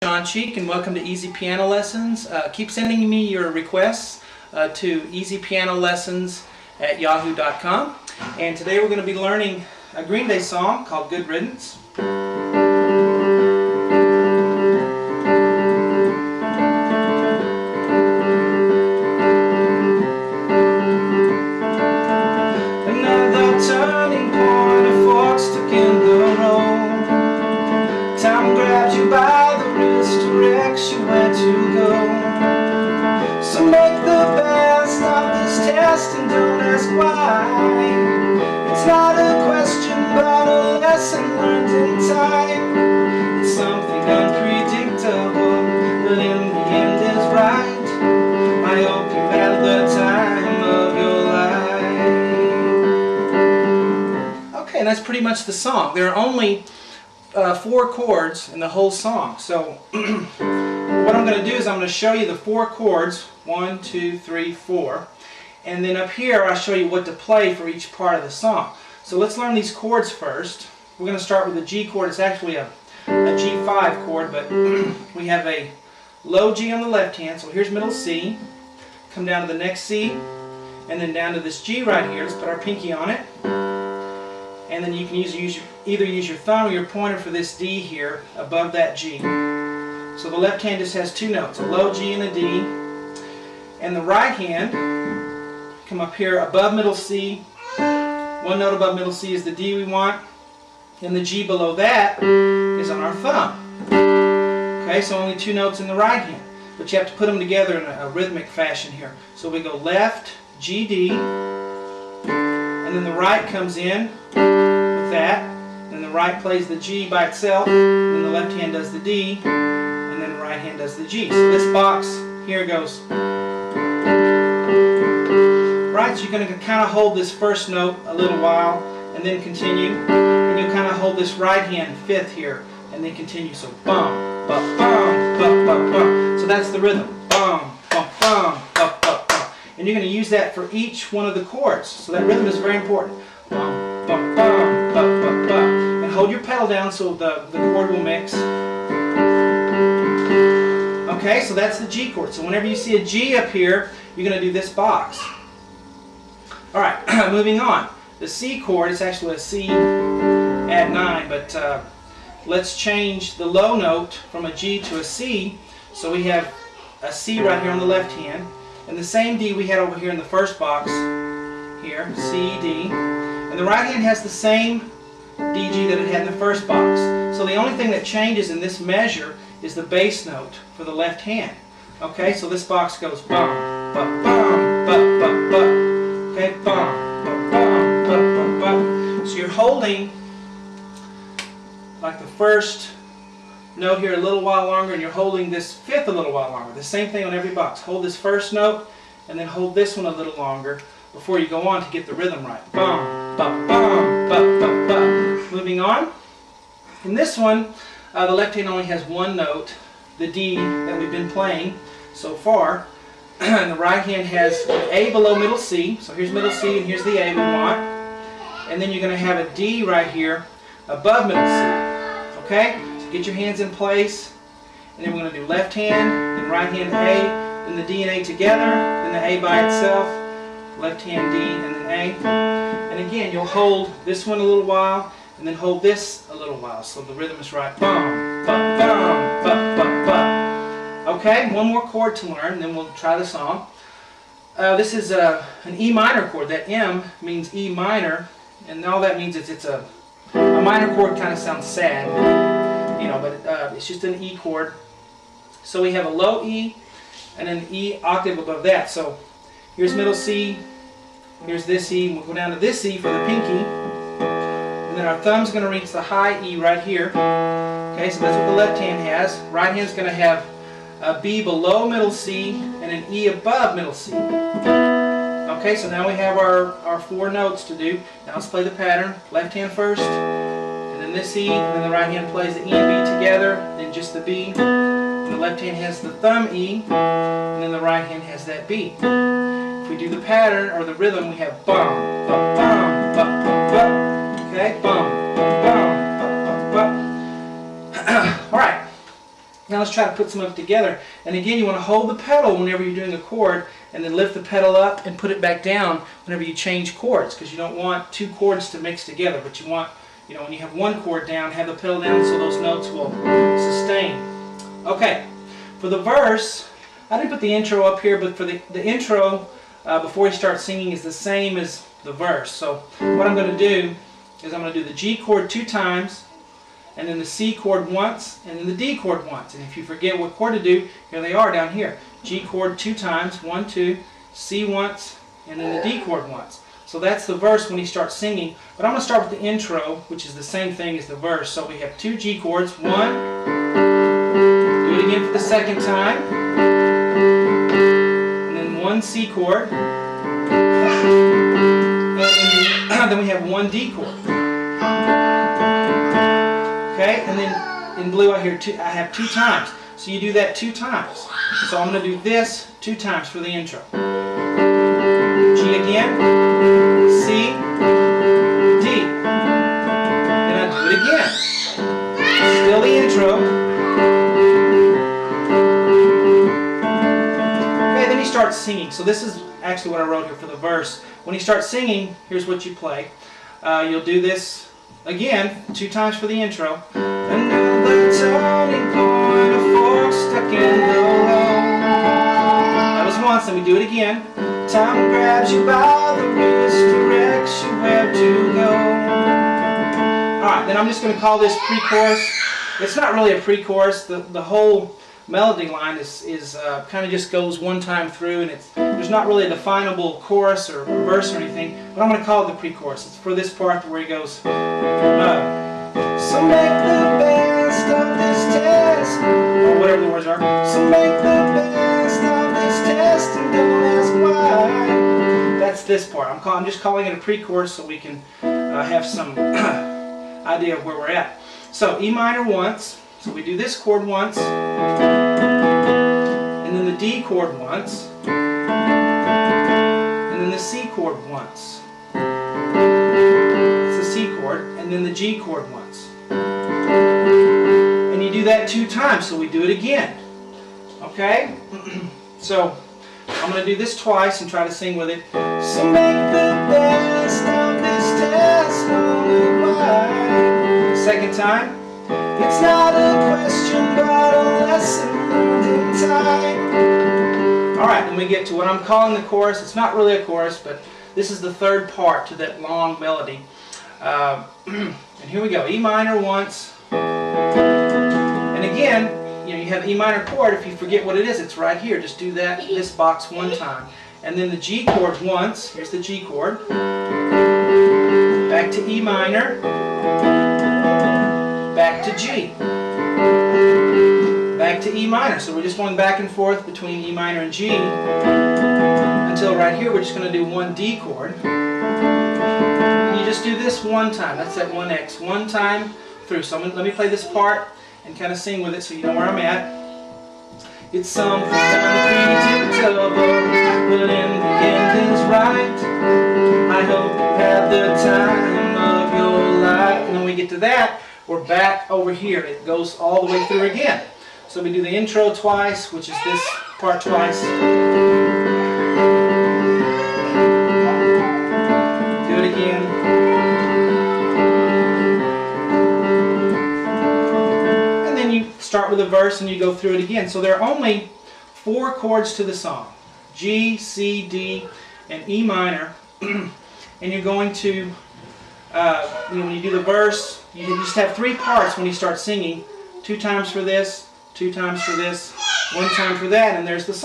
John Cheek, and welcome to Easy Piano Lessons. Keep sending me your requests to easypianolessons@yahoo.com. And today we're going to be learning a Green Day song called Good Riddance. Another turning point, a fork stuck in the road. Time grabbed you by the wrist, directs you where to go. So make the best of this test and don't ask why. It's not a question but a lesson learned in time. It's something unpredictable, but in the end is right. I hope you had the time of your life. Okay, and that's pretty much the song. There are only 4 chords in the whole song. So what I'm going to do is I'm going to show you the 4 chords, 1, 2, 3, 4, and then up here I'll show you what to play for each part of the song. So let's learn these chords first. We're going to start with the G chord. It's actually a G5 chord, but we have a low G on the left hand, so here's middle C, come down to the next C, and then down to this G right here. Let's put our pinky on it. And then you can either use your thumb or your pointer for this D here above that G. So the left hand just has 2 notes, a low G and a D. And the right hand, come up here above middle C. 1 note above middle C is the D we want. And the G below that is on our thumb. Okay, so only 2 notes in the right hand. But you have to put them together in a rhythmic fashion here. So we go left, G, D. And then the right comes in with that, and the right plays the G by itself, then the left hand does the D, and then the right hand does the G. So this box here goes. Right, so you're going to kind of hold this first note a little while, and then continue, and you'll kind of hold this right hand 5th here, and then continue. So bum, bum, bum, bum, bum, bum. So that's the rhythm. Bum, bum, bum, bum, bum. And you're going to use that for each one of the chords. So that rhythm is very important. Bum, bum, bum, bum, bum, bum. And hold your pedal down so the chord will mix. Okay, so that's the G chord. So whenever you see a G up here, you're going to do this box. Alright, moving on. The C chord is actually a C add 9, but let's change the low note from a G to a C. So we have a C right here on the left hand. And the same D we had over here in the first box, here, C, D. And the right hand has the same D, G that it had in the first box. So the only thing that changes in this measure is the bass note for the left hand. Okay, so this box goes bum, bum, bum, bum, bum, bum. Okay, bum, bum, bum, bum, bum, bum. So you're holding like the first note here a little while longer, and you're holding this 5th a little while longer. The same thing on every box. Hold this first note and then hold this one a little longer before you go on to get the rhythm right. Bum, bum, bum, bum, bum, bum. Moving on. In this one, the left hand only has 1 note, the D that we've been playing so far. And the right hand has A below middle C. So here's middle C and here's the A we want. And then you're going to have a D right here above middle C. Okay? Get your hands in place, and then we're going to do left hand, then right hand A, then the D and A together, then the A by itself, left hand D, and then A. And again, you'll hold this one a little while, and then hold this a little while, so the rhythm is right. Bum, bum, bum, bum, bum, bum. Okay, 1 more chord to learn, and then we'll try the song. This is an E minor chord. That M means E minor, and all that means is it's a minor chord. Kind of sounds sad. You know, but it's just an E chord. So we have a low E and an E octave above that. So here's middle C, here's this E, and we'll go down to this E for the pinky. And then our thumb's going to reach the high E right here. Okay, so that's what the left hand has. Right hand's going to have a B below middle C and an E above middle C. Okay, so now we have our 4 notes to do. Now let's play the pattern. Left hand first. And this E, and then the right hand plays the E and B together, then just the B, and the left hand has the thumb E, and then the right hand has that B. If we do the pattern, or the rhythm, we have bum, bum, bum, bum, bum, bum. Okay, bum, bum, bum, bum, bum, bum. Alright, Now let's try to put some of it together. And again, you want to hold the pedal whenever you're doing a chord, and then lift the pedal up and put it back down whenever you change chords, because you don't want two chords to mix together, but you want, you know, when you have one chord down, have the pedal down so those notes will sustain. Okay, for the verse, I didn't put the intro up here, but for the intro, before you start singing, is the same as the verse. So what I'm going to do is I'm going to do the G chord 2 times, and then the C chord once, and then the D chord once. And if you forget what chord to do, here they are down here. G chord 2 times, 1, 2, C once, and then the D chord once. So that's the verse when he starts singing. But I'm going to start with the intro, which is the same thing as the verse. So we have 2 G chords, 1, do it again for the second time, and then 1 C chord, and then we have 1 D chord. Okay, and then in blue I have 2 times. So you do that 2 times. So I'm going to do this 2 times for the intro. G again, C, D. Then I do it again. Still the intro. Okay, then he starts singing. So this is actually what I wrote here for the verse. When he starts singing, here's what you play. You'll do this again 2 times for the intro. Another turning point, a fork stuck in the road. That was once, and we do it again. Time grabs you by the wrist, directs you where to go. Alright, then I'm just going to call this pre-chorus. It's not really a pre-chorus. The whole melody line is kind of just goes one time through, and there's not really a definable chorus or verse or anything, but I'm going to call it the pre-chorus. It's for this part where he goes, so make the best of this test, or whatever the words are. So make the best of this test and don't ask why. That's this part. I'm just calling it a pre-chorus so we can have some idea of where we're at. So E minor once. So we do this chord once, and then the D chord once, and then the C chord once. It's the C chord, and then the G chord once. And you do that 2 times, so we do it again. Okay? So I'm going to do this twice and try to sing with it. So make the best of this test, only why. The second time. It's not a question, but a lesson learned in time. Alright, then we get to what I'm calling the chorus. It's not really a chorus, but this is the third part to that long melody. And here we go. E minor once. And again, you have the E minor chord. If you forget what it is, it's right here. Just do that, this box 1 time. And then the G chord once. Here's the G chord. Back to E minor. Back to G, back to E minor. So we're just going back and forth between E minor and G until right here we're just going to do 1 D chord. And you just do this 1 time. That's that 1X, 1 time through. So let me play this part and kind of sing with it so you know where I'm at. It's something concrete to double, but in the end it's right. I hope you had the time of your life. And when we get to that, we're back over here. It goes all the way through again. So we do the intro twice, which is this part twice. Do it again. And then you start with a verse and you go through it again. So there are only 4 chords to the song. G, C, D, and E minor. And you're going to, when you do the verse, you just have 3 parts when you start singing. 2 times for this, 2 times for this, 1 time for that, and there's the song.